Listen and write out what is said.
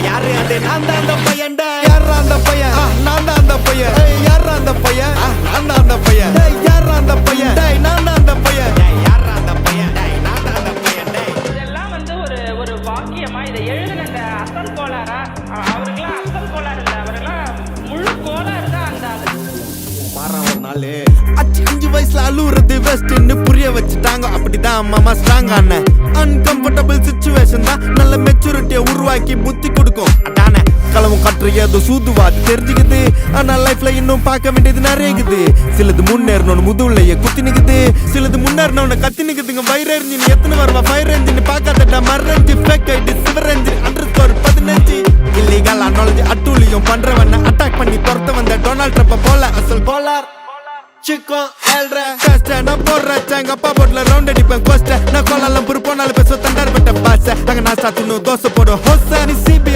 யாரு அது நான் தான் அந்த பையன் யாரா அந்த பையன் நான் தான் அந்த பையன் யாரா அந்த பையன் நான் தான் அந்த பையன் யாரா அந்த பையன் நான் தான் அந்த பையன் யாரா அந்த பையன் நான் தான் அந்த பையன் இதெல்லாம் வந்து ஒரு ஒரு வாக்கியமா இதை எழுதின இந்த அசல் கோளாரா அவருக்கெல்லாம் அசல் கோளாறு இல்லை அவரெல்லாம் முழு கோளாறு தான் அந்த மாறான் ஒரு நாள் 5 வயசுல அழுவுறது வெஸ்ட்னு புரிய வச்சுட்டாங்க அப்படிதான் மாமா ஸ்ட்ராங் ஆன அன்கம்ஃபர்டபிள் சிச்சுவேஷன் தான் நல்ல மெச்சூரிட்டியை உருவாக்கி புத்தி கொடுக்கும் அதானே களவும் கற்று ஏதோ சூதுவாது தெரிஞ்சுக்குது ஆனா லைஃப்ல இன்னும் பார்க்க வேண்டியது நிறைய இருக்குது சிலது முன்னேறணும்னு முதுகுலையே குத்தி நிக்குது சிலது முன்னேறணும்னு கத்தி நிக்குதுங்க ஃபயர் என்ஜின் எத்தனை வருவா ஃபயர் என்ஜின் பார்க்காதடா மர்ரஞ்சி ஃபேக் ஐடி சிவர் என்ஜின் _15 இல்லீகல் நாலேஜ் அட்டூழியம் பண்றவன அட்டாக் பண்ணி துரத்த வந்த டொனால்ட் ட்ரம்ப் போல அசல் கோலார் Chico, elre Teste, நான் போடுறேன் எங்க அப்பா போட்ல ரவுண்ட் அடிப்பேன் கோஸ்ட நான் கோலாலம் புரு போனாலும் பேச தண்டார் பட்ட பாச அங்க நான் சாத்தினும் தோசை போடும் ஹோச நீ சிபி